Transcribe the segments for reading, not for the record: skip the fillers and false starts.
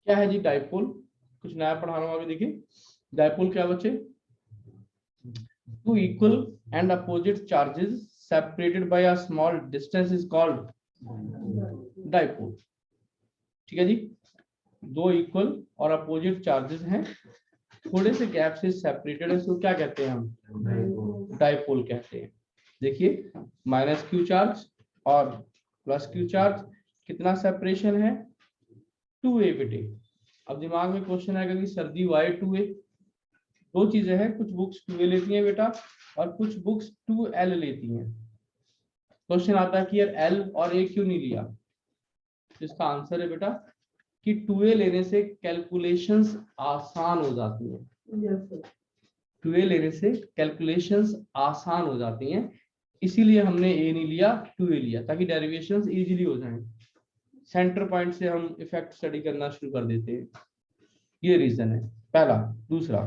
क्या है जी डाइपोल? कुछ नया पढ़ा रहा हूं आगे देखिए। डाइपोल क्या बच्चे? Two equal and opposite charges separated by a small distance is called dipole. ठीक है जी, दो इक्वल और अपोजिट चार्जेस हैं, थोड़े से गैप से सेपरेटेड है, इसको क्या कहते हैं हम? डाइपोल कहते हैं। देखिए माइनस क्यू चार्ज और प्लस क्यू चार्ज, कितना सेपरेशन है? 2a बेटे। अब दिमाग में क्वेश्चन आएगा कि सर जी वाई 2a? दो चीजें हैं, कुछ बुक्स 2a लेती हैं बेटा और कुछ बुक्स 2l लेती हैं। क्वेश्चन आता है कि यार l और a क्यों नहीं लिया? तो इसका आंसर है बेटा कि 2a लेने से कैलकुलेशंस आसान हो जाती हैं। 2a लेने से कैलकुलेशंस आसान हो जाती हैं, इसीलिए हमने a नहीं लिया 2a लिया, ताकि डेरिवेशंस इजीली हो जाएं। सेंटर पॉइंट से हम इफेक्ट स्टडी करना शुरू कर देते हैं, ये रीजन है पहला। दूसरा,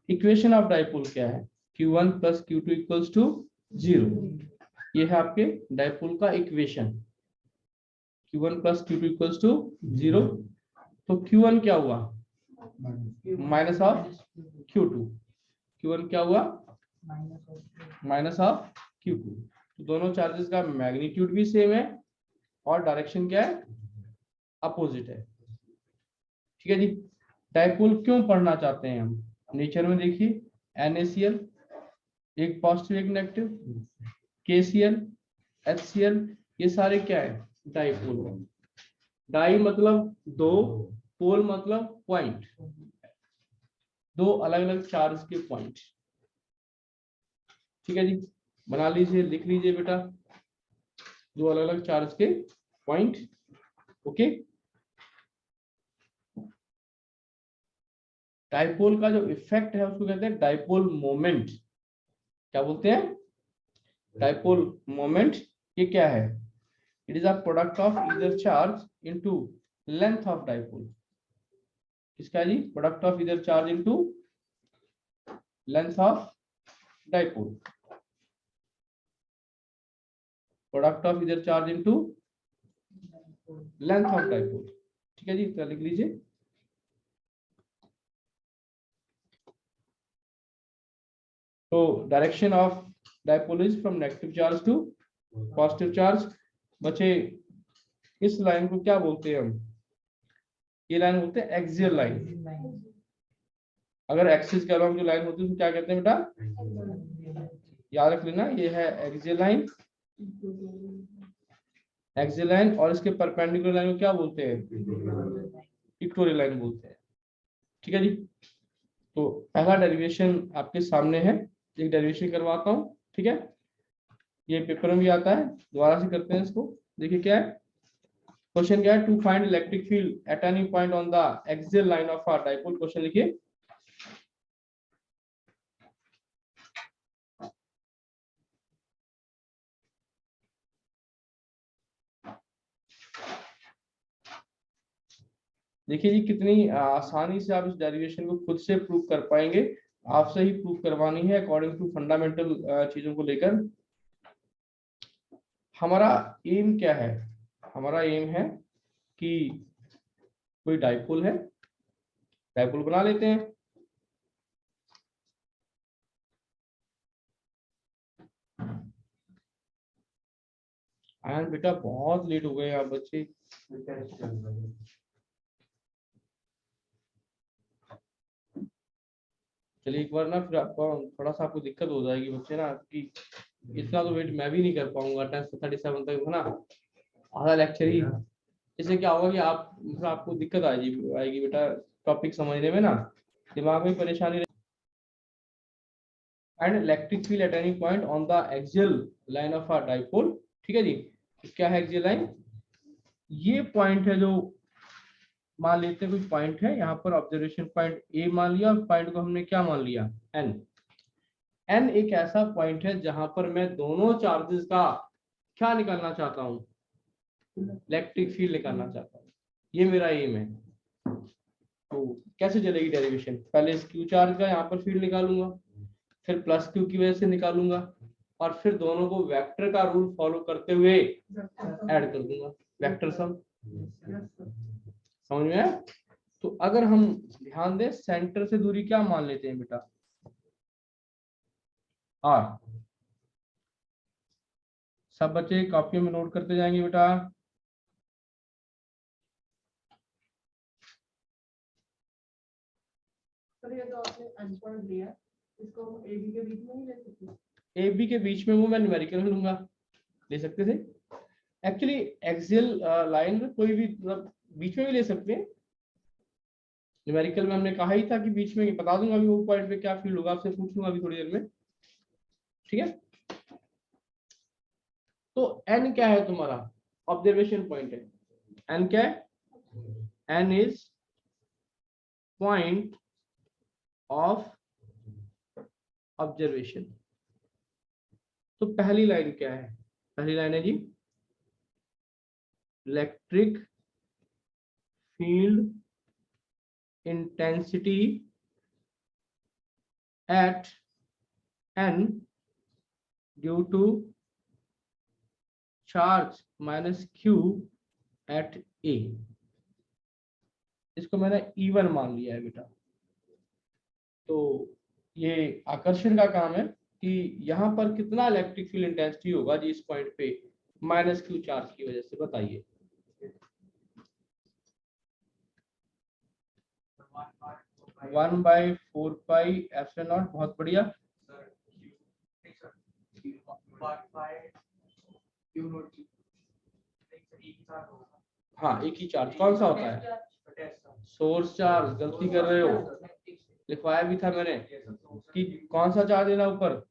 इक्वेशन ऑफ डाइपोल क्या है? Q1 plus Q2 equals to 0। ये है आपके डाइपोल का equation. Q1 plus Q2 equals to 0। तो Q1 क्या हुआ? Minus of Q2। Q1 क्या हुआ? Minus of Q2। तो दोनों चार्जेस का मैग्नीट्यूड भी सेम है और डायरेक्शन क्या है? अपोजिट है। ठीक है जी। डाइपोल क्यों पढ़ना चाहते हैं हम? नेचर में देखिए NaCl, एक पॉजिटिव एक नेगेटिव, KCl, HCl, ये सारे क्या है? डाइपोल। डाई मतलब दो, पोल मतलब पॉइंट, दो अलग अलग चार्ज के पॉइंट। ठीक है जी, बना लीजिए, लिख लीजिए बेटा, दो अलग अलग चार्ज के पॉइंट। ओके। डाइपोल का जो इफेक्ट है उसको कहते हैं डाइपोल मोमेंट। क्या बोलते हैं? Dipole moment. ये क्या है? It is a product of either charge into length of dipole. किसका जी? Product of either charge into length of dipole. Product of either charge into length of dipole. ठीक है जी, तो लिख लीजिए। तो direction of dipole is from negative charge to positive charge. बच्चे इस लाइन को क्या बोलते हैं हम? ये लाइन बोलते हैं एक्सियल लाइन। अगर एक्सिस के अलोंग जो लाइन होती है उसको क्या कहते हैं बेटा? याद रख लेना, ये है एक्सियल लाइन। एक्सियल लाइन और इसके परपेंडिकुलर लाइन को क्या बोलते हैं? इक्वेटोरियल लाइन बोलते हैं। ठीक है जी। तो पहला डेरिवेशन आपके सामने है, एक डेरिवेशन करवाता हूँ। ठीक है, ये पेपर में भी आता है, दोबारा से करते हैं इसको। देखिए क्या है क्वेश्चन, क्या है? To find electric field at any point on the axial line of a dipole. Question लिखिए। देखिए जी, कितनी आसानी से आप इस डेरिवेशन को खुद से प्रूव कर पाएंगे। आपसे ही प्रूव करवानी है अकॉर्डिंग टू फंडामेंटल चीजों को लेकर। हमारा एम क्या है? हमारा एम है कि कोई डाइपोल है, डाइपोल बना लेते हैं। आयन बेटा बहुत लेट हो गए आप बच्चे। चलिए एक बार ना, फिर आपको थोड़ा सा आपको दिक्कत हो जाएगी बच्चे ना, कि इतना तो वेट मैं भी नहीं कर पाऊंगा 10:37 तक है ना, आधा लेक्चर ही। इससे क्या होगा कि आप फिर आपको दिक्कत आएगी आएगी बेटा टॉपिक समझने में ना, दिमाग में परेशानी। And electric field at any point on the axial line of a dipole. ठीक है जी। क्या है एक्सियल लाइन? ये पॉइंट है जो, मान लेते हैं कोई पॉइंट है यहाँ पर, ऑब्जर्वेशन पॉइंट ए मान लिया, और पॉइंट को हमने क्या मान लिया? एन। एन एक ऐसा पॉइंट है जहां पर मैं दोनों चार्जेस का क्या निकालना चाहता हूँ? इलेक्ट्रिक फील्ड निकालना चाहता हूँ। ये मेरा एम है। तो कैसे चलेगी डेरिवेशन? पहले इस क्यू चार्ज का यहाँ पर फील्ड निकालूंगा, फिर प्लस क्यू की वजह से निकालूंगा, और फिर दोनों को वेक्टर का रूल फॉलो करते हुए ऐड कर दूंगा। Vector sum. समझ में आया? तो अगर हम ध्यान दें सेंटर से दूरी क्या मान लेते हैं बेटा, आर। सब बच्चे कॉपी में नोट करते जाएंगे बेटा। ये तो आपने आंसर दिया, इसको हम AB के बीच में ही ले सकते हैं। AB के बीच में वो मैं न्यूमेरिकल में लूंगा, ले सकते थे। एक्चुअली एक्सियल लाइन में कोई भी मतलब बीच में भी ले सकते हैं। न्यूमेरिकल में हमने कहा ही था कि बीच में, बता दूंगा अभी वो पॉइंट पे क्या फील्ड होगा, आपसे पूछ लूंगा अभी थोड़ी देर में, ठीक है। तो n क्या है तुम्हारा, ऑब्जर्वेशन पॉइंट है। n क्या है, n is point of observation. तो पहली लाइन क्या है, पहली लाइन है जी electric field intensity at n due to charge minus q at a। इसको मैंने E1 मान लिया है बेटा। तो ये आकर्षण का काम है कि यहाँ पर कितना इलेक्ट्रिक फील्ड इंटेंसिटी होगा जी इस पॉइंट पे माइनस क्यू चार्ज की वजह से, बताइए। वन बाई 4πε0, बहुत बढ़िया। हाँ एक ही चार्ज, कौन सा होता है, सोर्स चार्ज। गलती कर रहे हो, लिखवाया भी था मैंने कि कौन सा चार्ज लेना ऊपर।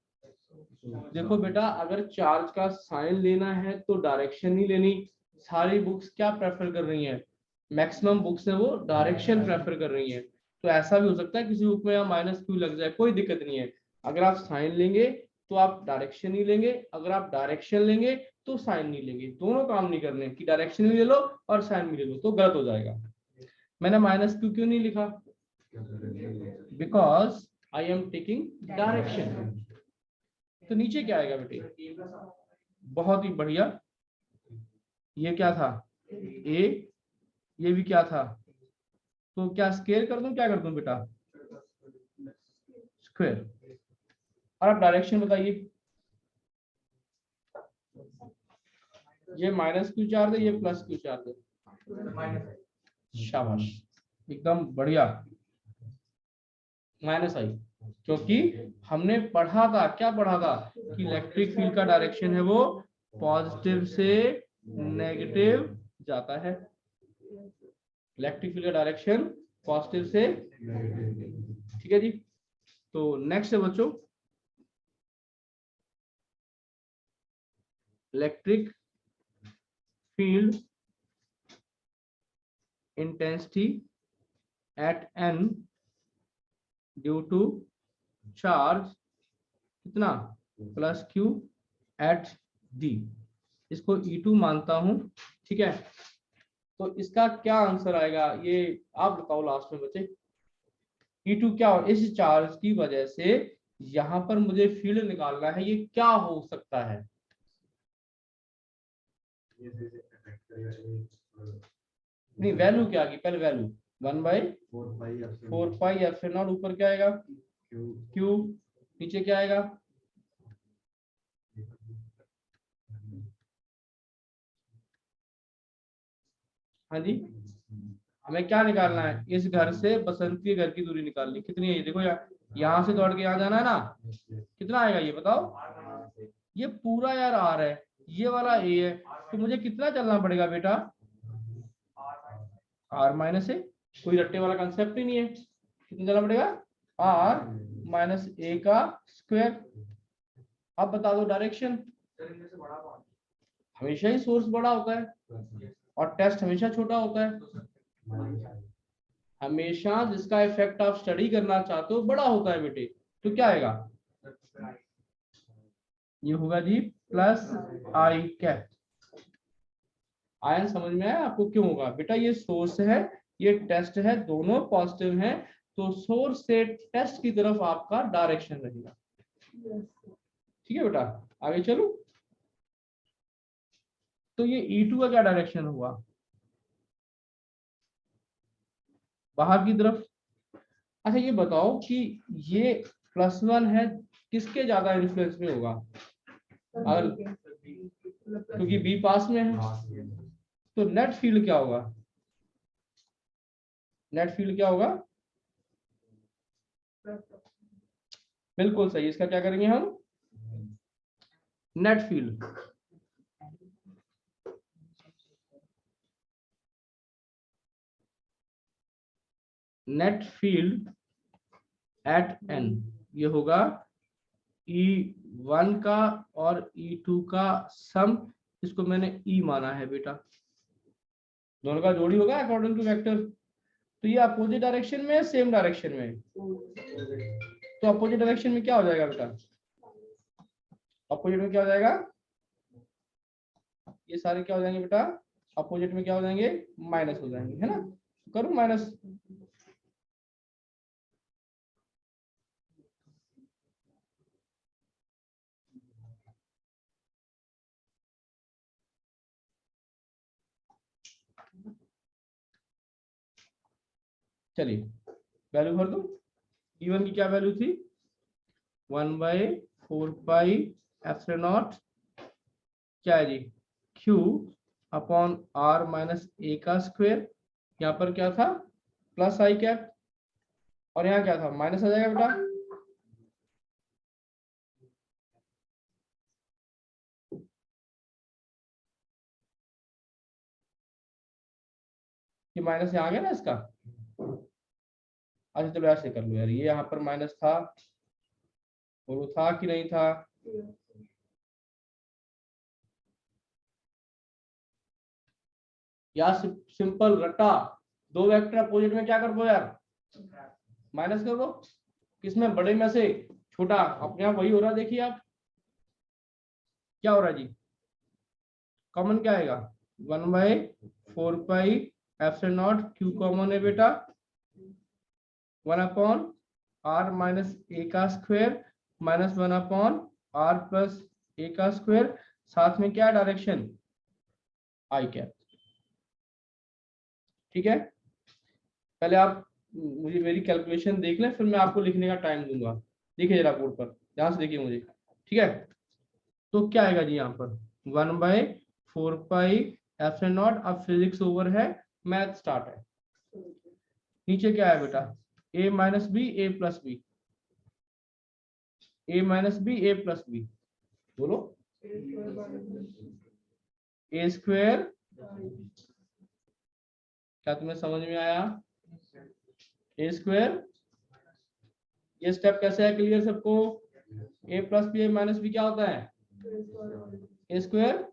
देखो बेटा अगर चार्ज का साइन लेना है तो डायरेक्शन नहीं लेनी। सारी बुक्स क्या प्रेफर कर रही हैं, मैक्सिमम बुक्स है वो डायरेक्शन प्रेफर कर रही हैं। तो ऐसा भी हो सकता है किसी बुक में माइनस क्यू लग जाए, कोई दिक्कत नहीं है। अगर आप साइन लेंगे तो आप डायरेक्शन नहीं लेंगे, अगर आप डायरेक्शन लेंगे तो साइन नहीं लेंगे। दोनों काम नहीं करने कि डायरेक्शन भी ले लो और साइन भी ले लो, तो गलत हो जाएगा। मैंने माइनस क्यू क्यों नहीं लिखा, because I am taking direction. तो नीचे क्या आएगा बेटे, बहुत ही बढ़िया। ये क्या था a, ये भी क्या था, तो क्या स्क्वायर कर दूं, क्या कर दूं बेटा, स्क्वायर। और आप डायरेक्शन बताइए, ये माइनस क्यू चार्ज है, ये प्लस क्यू चार्ज है। शाबाश, एकदम बढ़िया, माइनस आई। क्योंकि हमने पढ़ा था, क्या पढ़ा था कि इलेक्ट्रिक फील्ड का डायरेक्शन है वो पॉजिटिव से नेगेटिव जाता है। इलेक्ट्रिक फील्ड का डायरेक्शन पॉजिटिव से, ठीक है जी। तो नेक्स्ट है बच्चों electric field intensity at n due to charge कितना प्लस q एट d। इसको E2 मानता हूं, ठीक है। तो इसका क्या आंसर आएगा ये आप बताओ लास्ट में बच्चे। E2 क्या हो, इस चार्ज की वजह से यहां पर मुझे फील्ड निकालना है, ये क्या हो सकता है। नहीं वैल्यू क्या आएगी, पहले वैल्यू 1/4πε0, ऊपर क्या आएगा Q, नीचे क्या आएगा, हाँ जी। हमें क्या निकालना है, इस घर से बसंत के घर की दूरी निकालनी, कितनी है ये देखो, यहाँ से दौड़ के यहाँ जाना है ना, कितना आएगा ये बताओ। ये पूरा यार R है, ये वाला A है, तो मुझे कितना चलना पड़ेगा बेटा, R माइनस A। कोई रट्टे वाला कंसेप्ट ही नहीं है। कितना चलना पड़ेगा, R माइनस A का स्क्वायर। अब बता दो डायरेक्शन। हमेशा ही सोर्स बड़ा होता है और टेस्ट हमेशा छोटा होता है। हमेशा जिसका इफेक्ट आप स्टडी करना चाहते हो बड़ा होता है बेटे। तो क्या आएगा, ये होगा जी प्लस आई कैप। आयन समझ में आया आपको क्यों होगा बेटा, ये सोर्स है ये टेस्ट है, दोनों पॉजिटिव हैं, तो सोर्स से टेस्ट की तरफ आपका डायरेक्शन रहेगा। ठीक है बेटा, आगे चलो। तो ये E2 का क्या डायरेक्शन हुआ, बाहर की तरफ। अच्छा ये बताओ कि ये +1 है, किसके ज्यादा इन्फ्लुएंस में होगा? अगर क्योंकि बी पास में है तो नेट फील्ड क्या होगा? नेट फील्ड क्या होगा? बिल्कुल सही, इसका क्या करेंगे हम? Net field. Net field at n ये होगा E1 का और E2 का सम, इसको मैंने E माना है बेटा, दोनों का जोड़ी होगा अकॉर्डिंग टू वेक्टर। तो ये अपोजिट डायरेक्शन में है, सेम डायरेक्शन में है? तो अपोजिट डायरेक्शन में क्या हो जाएगा बेटा? अपोजिट में क्या हो जाएगा? ये सारे क्या हो जाएंगे बेटा? अपोजिट में क्या हो जाएंगे? माइनस हो जाएंगे, है ना? करूं माइनस? चलिए वैल्यू भर दो। E1 की क्या वैल्यू थी? 1/4πε0 क्या है जी? Q अपॉन R माइनस ए का स्क्वायर। यहाँ पर क्या था? प्लस आई कैप, और यहाँ क्या था? माइनस आ जाएगा बेटा। ये माइनस यहाँ आ गया ना इसका। अच्छा चलो ऐसे कर लो यार, ये यहाँ पर माइनस था और वो था कि नहीं था? या सिंपल रट्टा, दो वेक्टर अपोजिट में क्या कर दो यार? माइनस कर दो। किसमें? बड़े में से छोटा, अपने आप वही हो रहा है, देखिए आप क्या हो रहा है जी। कॉमन क्या आएगा? 1/4πε0 Q कॉमन है बेटा, 1/r माइनस ए का स्क्वायर माइनस 1/r प्लस ए का स्क्वायर, साथ में क्या डायरेक्शन? आई कैप। ठीक है, पहले आप मुझे मेरी कैलकुलेशन देख लें, फिर मैं आपको लिखने का टाइम दूंगा। देखिए जरा बोर्ड पर ध्यान से देखिए मुझे, ठीक है? तो क्या आएगा जी यहाँ पर? 1/4πε0। अब फिजिक्स ओवर है, मैथ स्टार्ट है। नीचे क्या है बेटा? a minus b a plus b, a minus b a plus b, बोलो। ए स्क्वायर, क्या तुम्हें समझ में आया? ए स्क्वायर, ये स्टेप कैसे है क्लियर सबको? a plus b a minus b क्या होता है? ए स्क्वायर।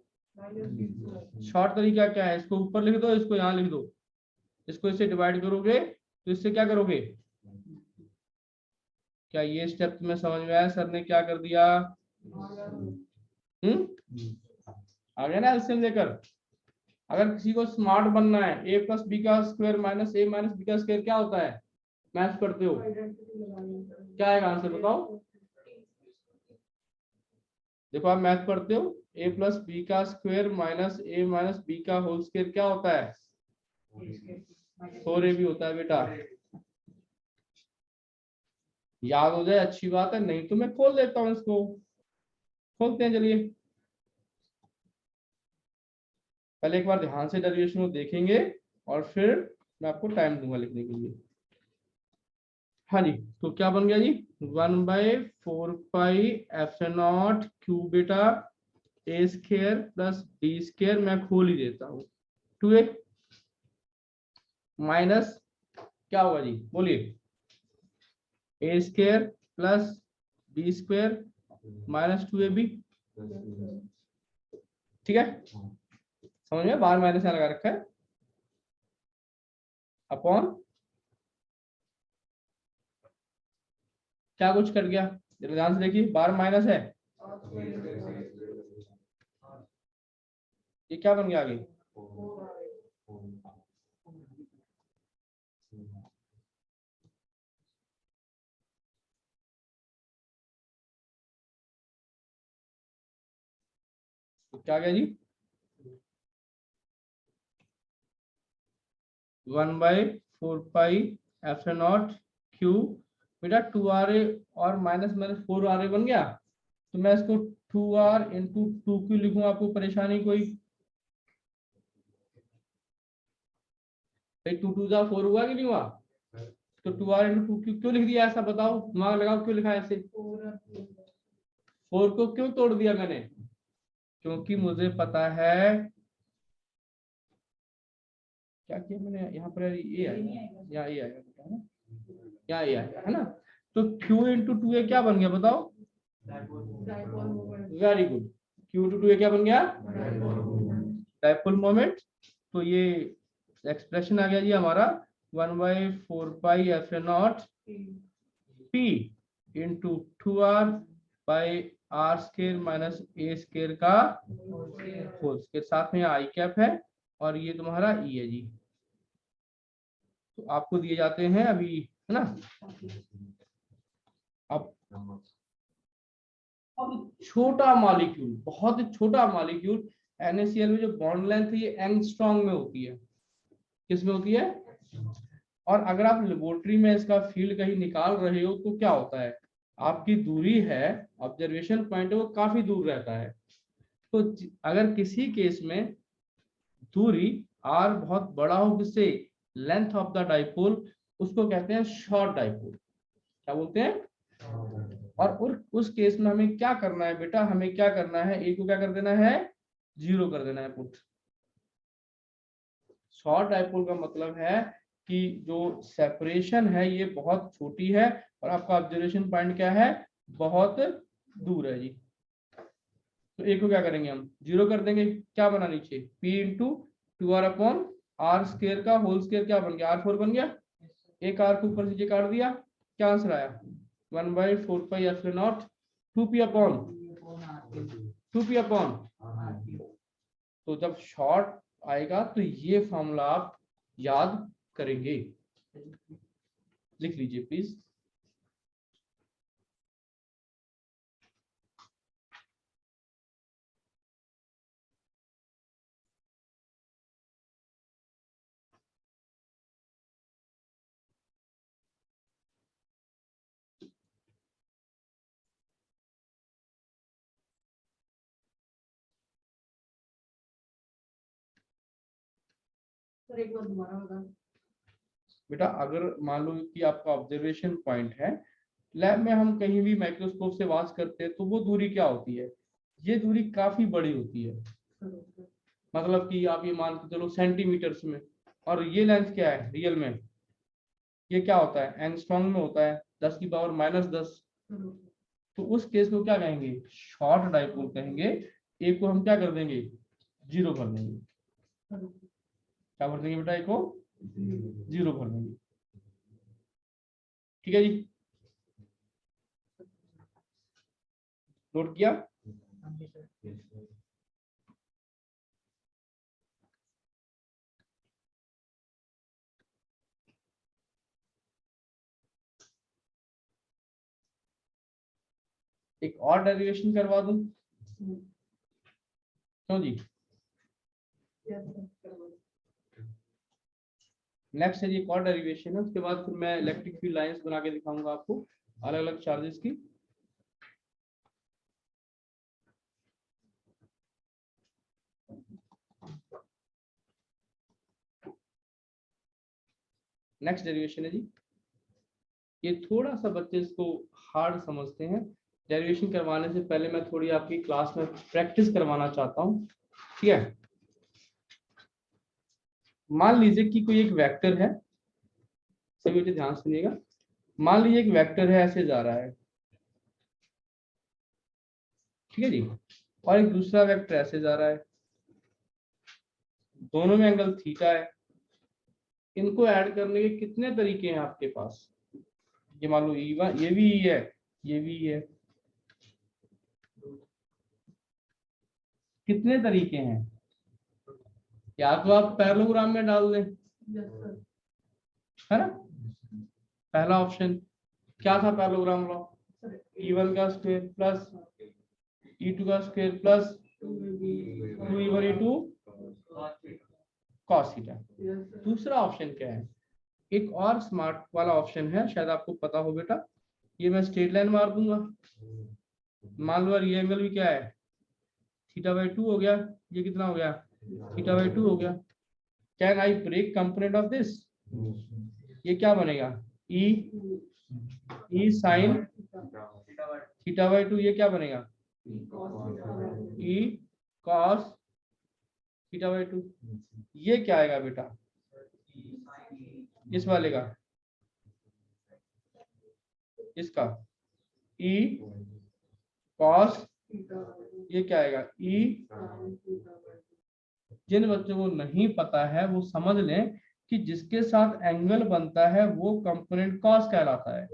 शॉर्ट तरीका क्या है? इसको ऊपर लिख दो, इसको यहाँ लिख दो, इसको इससे डिवाइड करोगे तो इससे क्या करोगे? क्या ये स्टेप तुम्हें समझ में आया? सर ने क्या कर दिया? आ गया ना एलसीएम लेकर? अगर किसी को स्मार्ट बनना है, a प्लस बी का स्क्वायर माइनस ए माइनस बी का स्क्वायर क्या होता है? मैथ करते हो, क्या आएगा आंसर बताओ? देखो आप मैथ पढ़ते हो, a प्लस बी का स्क्वायर माइनस ए माइनस बी का होल स्क्वायर क्या होता है? 4ab होता है बेटा। याद हो जाए अच्छी बात है, नहीं तो मैं खोल देता हूँ इसको। खोलते हैं चलिए, पहले एक बार ध्यान से डेरिवेशन को देखेंगे और फिर मैं आपको टाइम दूंगा लिखने के लिए। हाँ जी, तो क्या बन गया जी? 1/4πε0 क्यू बेटा ए स्क्वायर प्लस बी स्क्वायर, मैं खोल ही देता हूँ, 2a माइनस क्या होगा जी बोलिए? A square plus B square minus 2ab। ठीक है, समझ में? बाहर माइनस यहाँ लगा रखा है, अपॉन क्या कुछ कट गया? जरा ध्यान से देखिए, बाहर माइनस है, ये क्या बन गया आगे? तो क्या गया जी? 1/4 4πε0 q। बेटा 2r और -4r बन गया, तो मैं इसको 2r इंटू 2q लिखूं, आपको परेशानी कोई? भाई 2 2 जा 4 हुआ कि नहीं हुआ? तो 2r इंटू 2q क्यों लिख दिया ऐसा, बताओ, दिमाग लगाओ, क्यों लिखा ऐसे? 4 को क्यों तोड़ दिया मैंने? क्योंकि मुझे पता है क्या किया मैंने यहाँ पर, ये आएगा, यहाँ ये आएगा बेटा, है ना, यहाँ ये आएगा, है ना। तो q इंटू 2a क्या बन गया बताओ? Very good, q into 2a क्या बन गया? Dipole moment. तो ये एक्सप्रेशन आ गया जी हमारा 1/4πε0 p into 2r by r square minus a square का होल स्क्वायर, साथ में आई कैप है और ये तुम्हारा ई है जी। तो आपको दिए जाते हैं अभी, है ना। अब छोटा मॉलिक्यूल, बहुत ही छोटा मॉलिक्यूल, NaCl में जो बॉन्ड लेंथ है ये एंगस्ट्रॉम में होती है। किस में होती है? और अगर आप लेबोरेटरी में इसका फील्ड कहीं निकाल रहे हो तो क्या होता है, आपकी दूरी है, ऑब्जर्वेशन पॉइंट है वो काफी दूर रहता है। तो अगर किसी केस में दूरी r बहुत बड़ा हो, किससे? लेंथ ऑफ द डाइपोल, उसको कहते हैं शॉर्ट डाइपोल। क्या बोलते हैं? और उस केस में हमें क्या करना है बेटा, हमें क्या करना है, ए को क्या कर देना है? 0 कर देना है, पुट। शॉर्ट डाइपोल का मतलब है कि जो सेपरेशन है ये बहुत छोटी है और आपका ऑब्जर्वेशन पॉइंट क्या है? बहुत दूर है जी। तो ए को क्या करेंगे हम? 0 कर देंगे। क्या बना नीचे? p into 2r upon r square का होल स्क्वायर क्या बन गया? r4 बन गया। एक r को ऊपर नीचे काट दिया, क्या आंसर आया? 1/4πε0 2p अपॉन 2p अपॉन। तो जब शॉर्ट आएगा तो ये फॉर्मूला आप याद करेंगे, लिख लीजिए प्लीज। सर एक बार दोबारा बता। बेटा अगर मान लो कि आपका ऑब्जर्वेशन पॉइंट है, लैब में हम कहीं भी माइक्रोस्कोप से वॉच करते हैं तो वो दूरी क्या होती है? ये दूरी काफी बड़ी होती है, मतलब कि आप ये मान के चलो सेंटीमीटर्स में। और ये लेंथ क्या है रियल में? ये क्या होता है? एंगस्ट्रॉम में होता है, 10 की पावर -10। तो उस केस में क्या कहेंगे? शॉर्ट डाइपोल कहेंगे। ए को हम क्या कर देंगे? 0 कर देंगे। क्या कर देंगे बेटा? ए को 0 कर देंगे। ठीक है जी, नोट किया? एक और डेरिवेशन करवा दूं? क्यों जी? नेक्स्ट है जी एक और डेरिवेशन है, उसके बाद फिर मैं इलेक्ट्रिक फील्ड लाइंस बना के दिखाऊंगा आपको अलग अलग चार्जेस की। नेक्स्ट डेरिवेशन है जी, ये थोड़ा सा बच्चे इसको हार्ड समझते हैं। डेरिवेशन करवाने से पहले मैं थोड़ी आपकी क्लास में प्रैक्टिस करवाना चाहता हूँ, ठीक है। मान लीजिए कि कोई एक वेक्टर है, सभी बच्चे ध्यान सुनिएगा। मान लीजिए एक वेक्टर है, ऐसे जा रहा है, ठीक है जी, और एक दूसरा वेक्टर ऐसे जा रहा है, दोनों में एंगल थीटा है। इनको ऐड करने के कितने तरीके हैं आपके पास? ये मान लो E1, ये भी E है, ये भी E है, कितने तरीके हैं? या तो आप पैरेललोग्राम में डाल दें, है ना। पहला ऑप्शन क्या था पैरेललोग्राम लॉ? E1 का स्क्वायर प्लस E2 का square plus 2E1 E2 cos theta. दूसरा ऑप्शन क्या है? एक और स्मार्ट वाला ऑप्शन है, शायद आपको पता हो बेटा, ये मैं स्ट्रेट लाइन मार दूंगा, मान लो ये एंगल भी क्या है θ/2 हो गया, ये कितना हो गया θ/2 हो गया। Can I break component of this, ये क्या बनेगा ई साइन θ/2, ये क्या बनेगा ई कॉस θ/2। ये क्या आएगा बेटा इस वाले का, इसका ई कॉस, ये क्या आएगा ई। जिन बच्चों को नहीं पता है वो समझ लें कि जिसके साथ एंगल बनता है वो कंपोनेंट कॉस कहलाता है,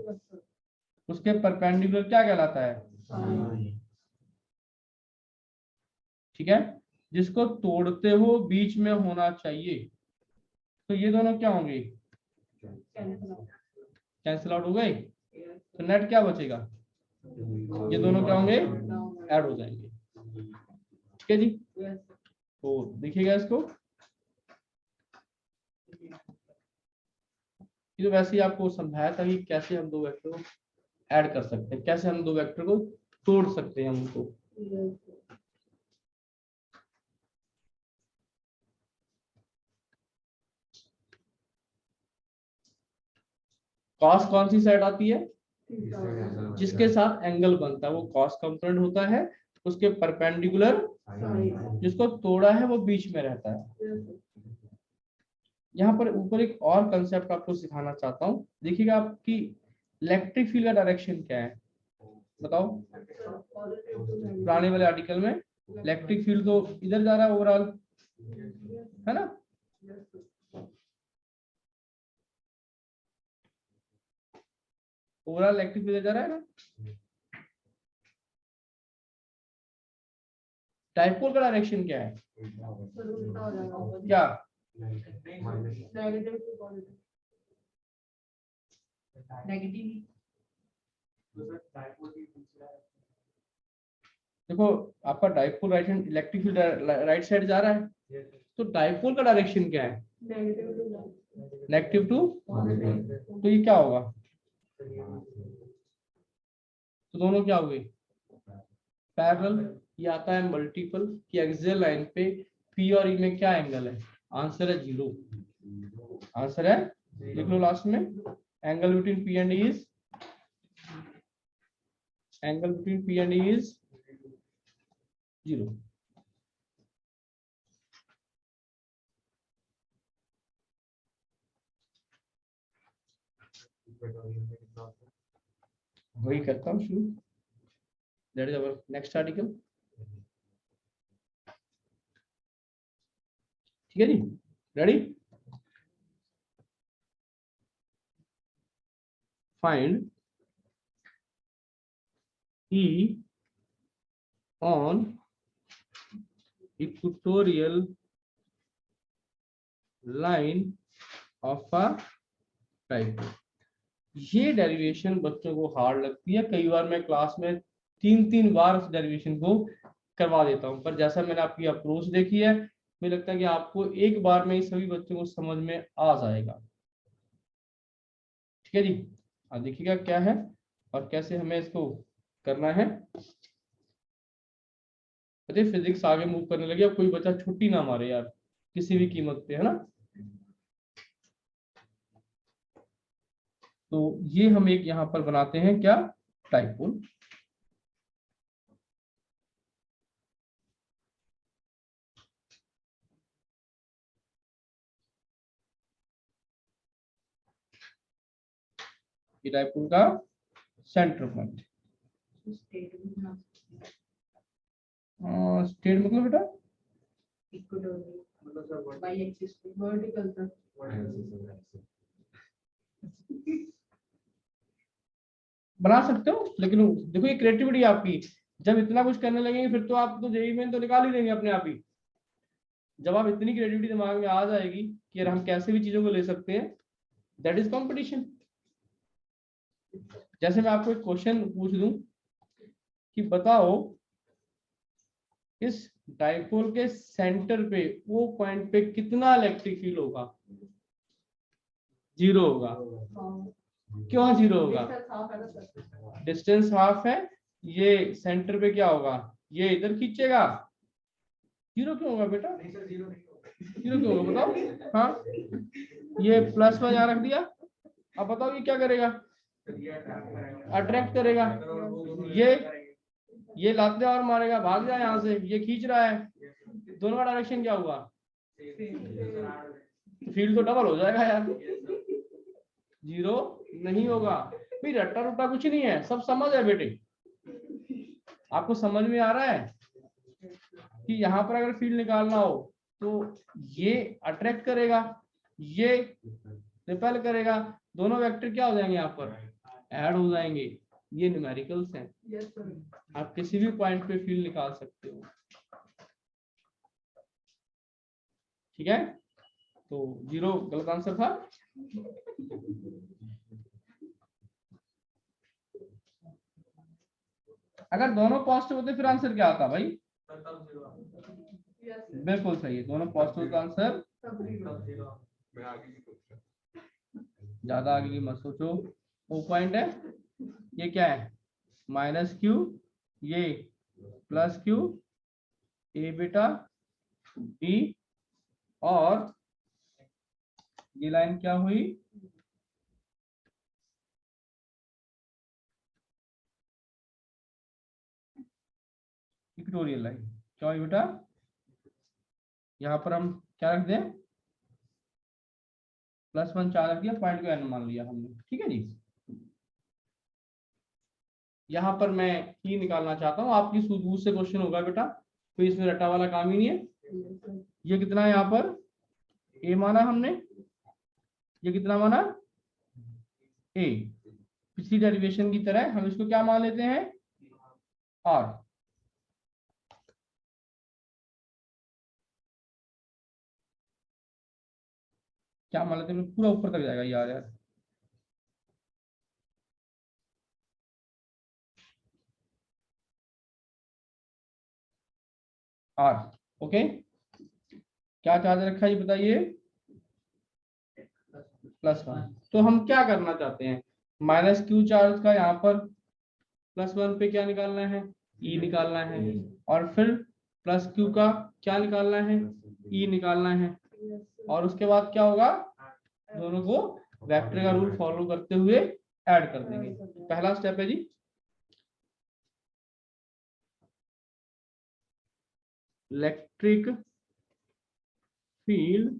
उसके परपेंडिकुलर क्या कहलाता है, ठीक है। जिसको तोड़ते हो बीच में होना चाहिए, तो ये दोनों क्या होंगे कैंसिल आउट हो गए, तो नेट क्या बचेगा, ये दोनों क्या होंगे ऐड हो जाएंगे, ठीक है जी। तो देखिएगा इसको, ये तो वैसे ही आपको समझाया था कि कैसे हम दो वेक्टर को ऐड कर सकते हैं, कैसे हम दो वेक्टर को तोड़ सकते हैं उनको। कॉस कौन सी साइड आती है, जिसके साथ एंगल बनता है वो कॉस कंपोनेंट होता है, उसके परपेंडिकुलर जिसको तोड़ा है वो बीच में रहता है। यहाँ पर ऊपर एक और कंसेप्ट आपको सिखाना चाहता हूँ, देखिएगा आपकी इलेक्ट्रिक फील्ड का डायरेक्शन क्या है बताओ। पुराने वाले आर्टिकल में इलेक्ट्रिक फील्ड तो इधर जा रहा है ओवरऑल, है ना, ओवरऑल इलेक्ट्रिक फील्ड जा रहा है ना। डाइपोल का डायरेक्शन क्या है, क्या देखो आपका dipole right hand electric field right side जा रहा है, तो डाइपोल का डायरेक्शन क्या है नेगेटिव टू, तो ये क्या होगा, तो दोनों क्या हुए पैरेलल। ये आता है मल्टीपल की एक्सियल लाइन पे पी और ई में क्या एंगल है, आंसर है 0, आंसर है लिख लो लास्ट में, angle between P and E is, angle between P and E is 0। वही करता हूँ शुरू, that is our next article, ठीक है जी, रेडी। फाइंड E on equatorial line of a dipole। ये डेरिवेशन बच्चों को हार्ड लगती है, कई बार मैं क्लास में 3 बार उस डेरिवेशन को करवा देता हूं, पर जैसा मैंने आपकी अप्रोच देखी है मुझे लगता है कि आपको एक बार में ही सभी बच्चों को समझ में आ जाएगा, ठीक है जी। अब देखिएगा क्या है और कैसे हमें इसको करना है। फिजिक्स आगे मूव करने लगी, अब कोई बच्चा छुट्टी ना मारे यार किसी भी कीमत पे, है ना। तो ये हम एक यहाँ पर बनाते हैं क्या डाइपोल, ये डाइपोल का सेंटर पॉइंट। स्टेट मतलब बेटा बना सकते हो, लेकिन देखो ये क्रिएटिविटी आपकी, जब इतना कुछ करने लगेंगे फिर तो आप तो जेईई में तो निकाल ही देंगे अपने आप ही। जब आप इतनी क्रिएटिविटी दिमाग में आ जाएगी कि यार हम कैसे भी चीजों को ले सकते हैं, दैट इज कंपटीशन। जैसे मैं आपको एक क्वेश्चन पूछ दूं कि बताओ इस डाइपोल के सेंटर पे वो पॉइंट पे कितना इलेक्ट्रिक फील्ड होगा, जीरो होगा। क्यों जीरो होगा? डिस्टेंस हाफ है, ये सेंटर पे क्या होगा, ये इधर खींचेगा, जीरो क्यों होगा बेटा? जीरो क्यों होगा बताओ? हाँ, ये +1 यहाँ रख दिया, अब बताओ ये क्या करेगा? अट्रैक्ट करेगा। ये लाते और मारेगा, भाग जाए यहाँ से, ये खींच रहा है, दोनों का डायरेक्शन क्या हुआ? फील्ड तो डबल हो जाएगा यार, जीरो नहीं होगा। फिर रट्टा रुट्टा कुछ नहीं है, सब समझ है बेटे। आपको समझ में आ रहा है कि यहाँ पर अगर फील्ड निकालना हो तो ये अट्रैक्ट करेगा, ये रिपेल करेगा, दोनों वेक्टर क्या हो जाएंगे, यहाँ पर ऐड हो जाएंगे। ये न्यूमेरिकल्स हैं, आप किसी भी पॉइंट पे फील्ड निकाल सकते हो। ठीक है, तो जीरो गलत आंसर था। अगर दोनों पॉजिटिव होते फिर आंसर क्या आता भाई? बिल्कुल सही है, दोनों पॉजिटिव का आंसर। ज्यादा आगे की मत सोचो, वो पॉइंट है। ये क्या है? -q, ये +q, a बेटा b, और ये लाइन क्या हुई? Equatorial line. क्या हुई बेटा? यहाँ पर हम क्या रख दें? +1 4 रख दिया, पॉइंट को n मान लिया हमने। ठीक है जी, यहाँ पर मैं ई निकालना चाहता हूँ, आपकी सूझबूझ से क्वेश्चन होगा बेटा, तो इसमें रट्टा वाला काम ही नहीं है। ये कितना है यहाँ पर? a माना हमने, ये कितना माना? a। पिछली डेरिवेशन की तरह हम इसको क्या मान लेते हैं? r। क्या मान लेते हैं? पूरा ऊपर तक जाएगा यार। r। ओके, क्या चार्ज रखा है ये बताइए? +1। तो हम क्या करना चाहते हैं? -q चार्ज का यहाँ पर +1 पे क्या निकालना है? e निकालना है, और फिर +q का क्या निकालना है? e निकालना है, और उसके बाद क्या होगा? दोनों को वेक्टर का रूल फॉलो करते हुए ऐड कर देंगे। पहला स्टेप है जी, electric field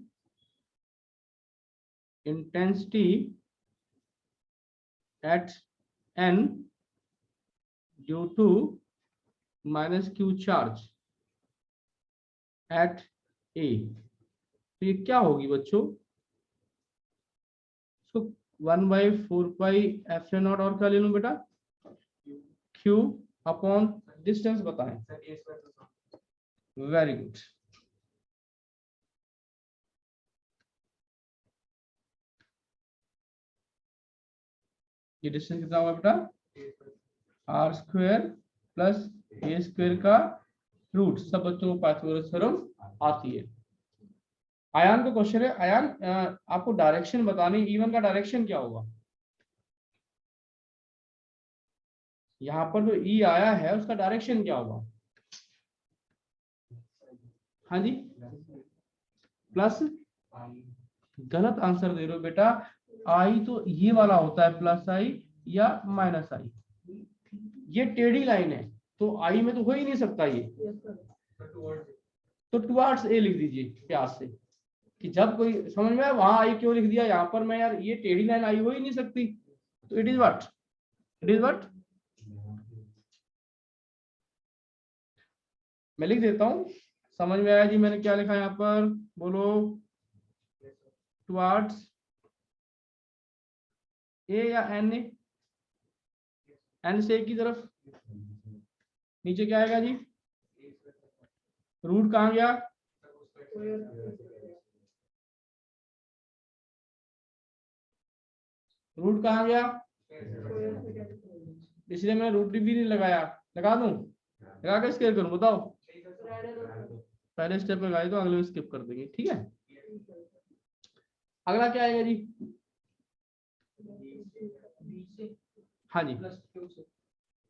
intensity at n due to -q charge at a। तो ये क्या होगी बच्चों? इसको 1/4πε0 और क्या ले लूं बेटा? q अपॉन डिस्टेंस बताएं। Very good. ये डिस्टेंस कितना होगा बेटा? r² + a² का रूट। सब बच्चों को पाइथागोरस थ्योरम आती है। आयान का क्वेश्चन है। आयान, आपको डायरेक्शन बतानी, E1 का डायरेक्शन क्या होगा? यहाँ पर जो E आया है उसका डायरेक्शन क्या होगा? हाँ जी, प्लस। गलत आंसर दे रहे हो बेटा। I तो ये वाला होता है +I या -I। ये टेढ़ी लाइन है तो I में तो हो ही नहीं सकता ये, तो टुवर्ड्स A लिख दीजिए प्यार से, कि जब कोई समझ में आए वहां I क्यों लिख दिया, यहाँ पर मैं यार ये टेढ़ी लाइन I हो ही नहीं सकती, तो it is what? It is what? मैं लिख देता हूं, समझ में आया जी? मैंने क्या लिखा यहाँ पर, बोलो? टुवर्ड्स A या N? N से A की तरफ। नीचे क्या आएगा जी? रूट कहाँ गया? रूट कहाँ गया? इसलिए मैं रूट भी नहीं लगाया। लगा दूं? लगा के स्केयर करूं? बताओ। पहले स्टेप लगाए तो अगले में स्किप कर देंगे। ठीक है, अगला क्या आएगा जी? हाँ जी, प्लस क्यू से।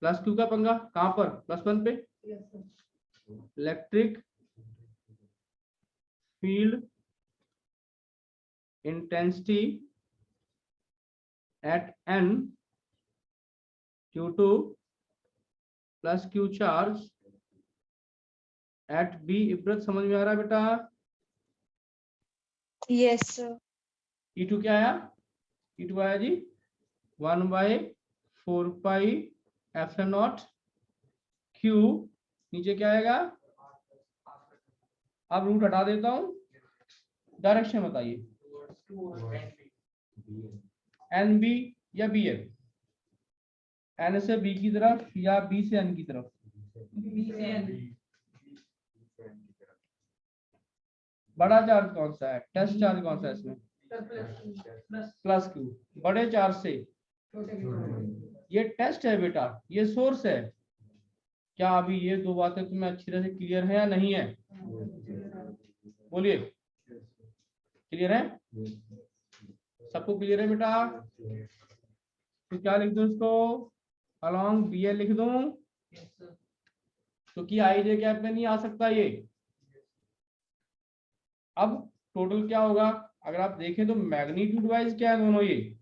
प्लस क्यू का पंगा कहाँ पर, +1 पे। Yes sir. Electric field intensity at n Q2 plus Q charge eight B। इब्रत समझ में आ रहा है बेटा? Yes sir. E2 क्या आया? E2 आया जी 1/4πε0 Q। नीचे क्या आएगा? अब रूट हटा देता हूं, डायरेक्शन बताइए, NB या BN, N से B की तरफ या B से N की तरफ? बड़ा चार्ज कौन सा है, टेस्ट चार्ज कौन सा है इसमें? Plus Q. बड़े चार्ज से ये टेस्ट है बेटा, ये सोर्स है। क्या अभी ये दो बातें तुम्हें अच्छी तरह से क्लियर है या नहीं है? बोलिए, क्लियर है? सबको क्लियर है बेटा? तो क्या लिख दूं इसको, अलोंग BL लिख दूं, क्योंकि आईजे कैप में नहीं आ सकता ये। अब टोटल क्या होगा, अगर आप देखें तो मैग्नीट्यूड वाइज क्या है दोनों ये,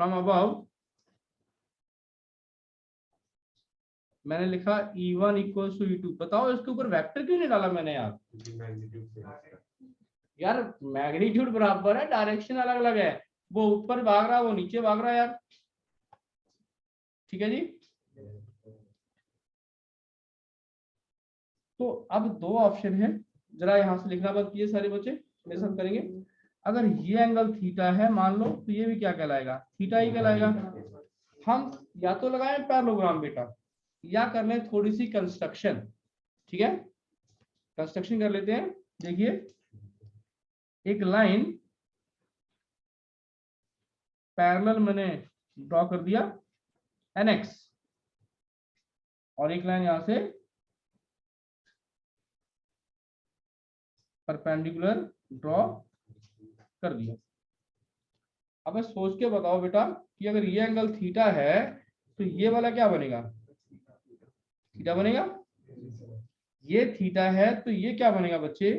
फ्रॉम अबव मैंने लिखा E1 इक्वल्स टू E2। बताओ इसके ऊपर वेक्टर क्यों नहीं डाला मैंने यार? यार मैग्नीट्यूड बराबर है, डायरेक्शन अलग अलग है, वो ऊपर भाग रहा है वो नीचे भाग रहा है यार। ठीक है जी। तो अब दो ऑप्शन है, जरा यहां से लिखना बंद कीजिए सारे बच्चे, मेरे साथ करेंगे। अगर ये एंगल थीटा है मान लो, तो ये भी क्या कहलाएगा, थीटा ही कहलाएगा। हम या तो लगाएं पैरेललोग्राम बेटा, या कर लें थोड़ी सी कंस्ट्रक्शन। ठीक है, कंस्ट्रक्शन कर लेते हैं। देखिए, एक लाइन पैरेलल मैंने ड्रॉ कर दिया NX, और एक लाइन यहां से परपेंडिकुलर ड्रॉ कर दिया। अब सोच के बताओ बेटा कि अगर ये एंगल थीटा है तो ये वाला क्या बनेगा, थीटा बनेगा। ये थीटा है तो ये क्या बनेगा बच्चे,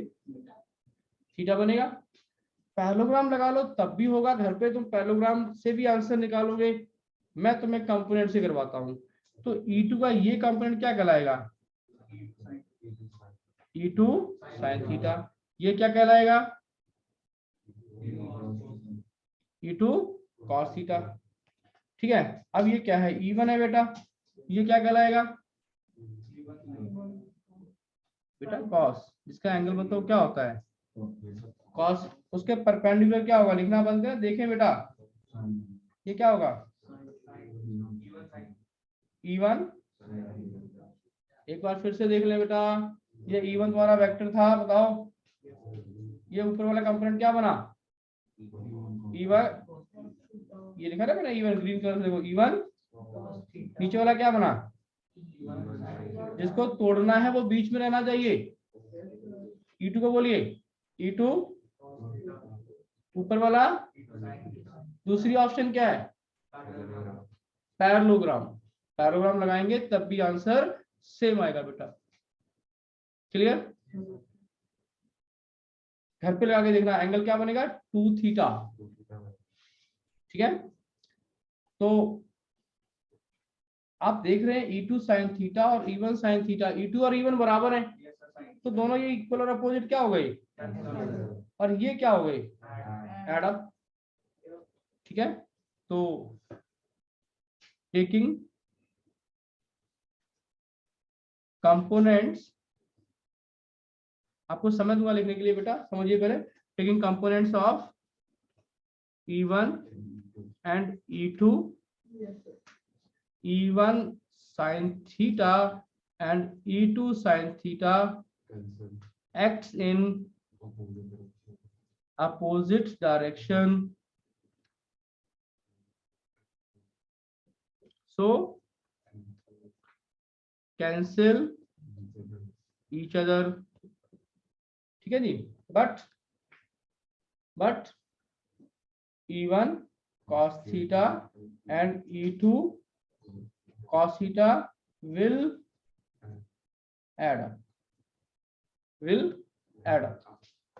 थीटा बनेगा। पैरेललोग्राम लगा लो तब भी होगा, घर पे तुम पैरेललोग्राम से भी आंसर निकालोगे, मैं तुम्हें कंपोनेंट से करवाता हूं। तो E2 का ये कंपोनेंट क्या कहलाएगा, E2 sin थीटा। ये क्या कहलाएगा, E2 cos थीटा। ठीक है, अब ये क्या है, E1 है बेटा, ये क्या कहलाएगा बेटा, cos, जिसका एंगल बताओ क्या होता है, cos। उसके परपेंडिकुलर क्या होगा, लिखना बंद कर, देखें बेटा ये क्या होगा, E1। एक बार फिर से देख ले बेटा, ये E1 तुम्हारा वेक्टर था, बताओ ये ऊपर वाला कंपोनेंट क्या बना, E1। ये लिखा ना मैंने E1 ग्रीन कलर से, देखो E1। नीचे वाला क्या बना, जिसको तोड़ना है वो बीच में रहना चाहिए, E2 को बोलिए E2। ऊपर वाला दूसरी ऑप्शन क्या है, पैरेललोग्राम। पैरेललोग्राम लगाएंगे तब भी आंसर सेम आएगा बेटा। क्लियर? घर पे लगा के देखना, एंगल क्या बनेगा, 2 थीटा। ठीक है, तो आप देख रहे हैं E2 sin थीटा और E1 sin थीटा, E2 और E1 बराबर हैं, तो दोनों ये इक्वल और अपोजिट क्या हो गए, और ये क्या हो गए, एड अप। ठीक है, तो टेकिंग कंपोनेंट्स, आपको समझ दूंगा लिखने के लिए बेटा, समझिए पहले। Taking components of E1 and E2, E1 sin theta and E2 sin theta acts in opposite direction, so cancel each other। ठीक है जी, but E1 cos theta and E2 cos theta will add up.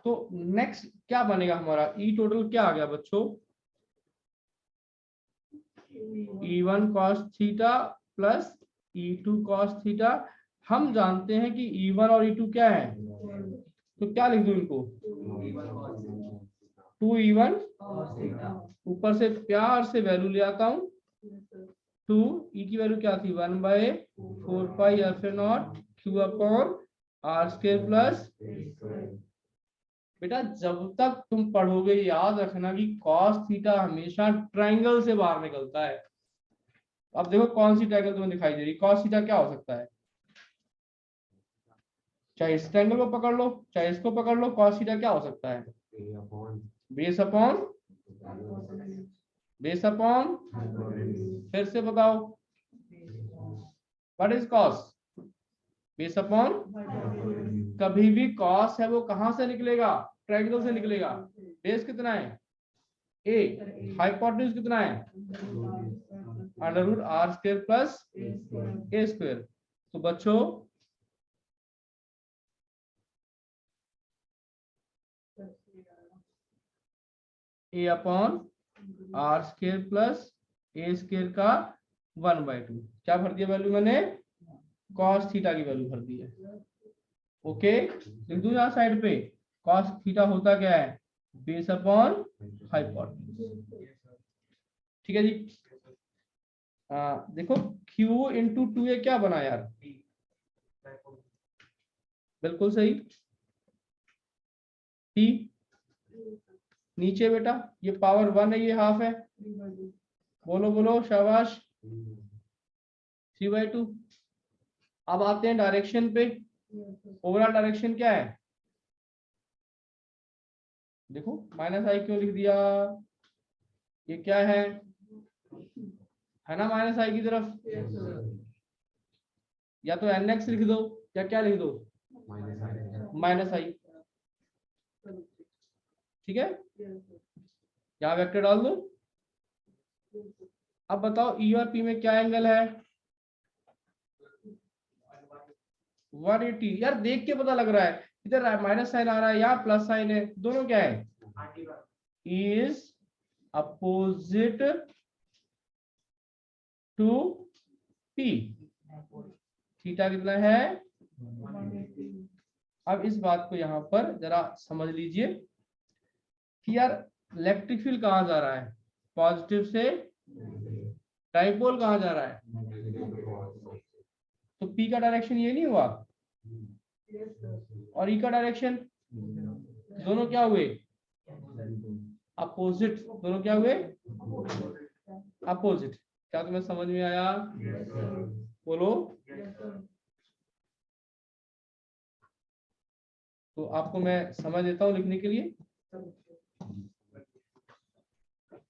तो next क्या बनेगा हमारा, ई total क्या आ गया बच्चों, E1 cos theta plus E2 cos theta। हम जानते हैं कि E1 और E2 क्या है, तो क्या लिख दूं इनको, 2E1, ऊपर से प्यार से वैल्यू ले आता हूं, 2 ई की वैल्यू क्या थी 1/4 pi F naught Q upon are square plus. बेटा जब तक तुम पढ़ोगे याद रखना कि cos थीटा हमेशा ट्रायंगल से बाहर निकलता है। अब देखो कौन सी ट्रायंगल तुम्हें दिखाई दे रही, cos थीटा क्या हो सकता है, चाहे इस ट्रायंगल को पकड़ लो चाहे इसको पकड़ लो, cos थीटा क्या हो सकता है, बेस अपॉन फिर से बताओ what is cos, base upon. कभी भी cos है वो कहां से निकलेगा, ट्रायंगल से निकलेगा। बेस कितना है a, हाइपोटेन्यूज कितना है √r square plus a square. तो बच्चों a upon are square plus a square का 1/2 क्या भर दिया वैल्यू मैंने, cos थीटा की वैल्यू भर दी है। ओके लिख दूं यहाँ साइड पे, cos थीटा होता क्या है, बेस अपॉन हाइपोटेन्यूज। ठीक है जी। देखो Q इंटू 2a क्या बना यार, बिल्कुल सही, P नीचे बेटा ये पावर 1 है ये हाफ है, बोलो बोलो शाबाश 3/2। अब आते हैं डायरेक्शन पे, ओवरऑल डायरेक्शन क्या है, देखो -i क्यों लिख दिया, ये क्या है ना -i की तरफ, या तो nx लिख दो या क्या लिख दो -i, ठीक है, यहाँ वेक्टर डाल दो। अब बताओ ई और पी में क्या एंगल है, 180। यार देख के पता लग रहा है, इधर माइनस साइन आ रहा है यहाँ प्लस साइन है, दोनों क्या है, is opposite to p. Theta कितना है, अब इस बात को यहाँ पर जरा समझ लीजिए कि यार इलेक्ट्रिक फील्ड कहाँ जा रहा है, पॉजिटिव से डाइपोल कहाँ जा रहा है, तो पी का डायरेक्शन ये नहीं हुआ, और ई का डायरेक्शन, दोनों क्या हुए अपोजिट, दोनों क्या हुए अपोजिट। क्या तुम्हें समझ में आया, बोलो। तो आपको मैं समझ देता हूँ लिखने के लिए,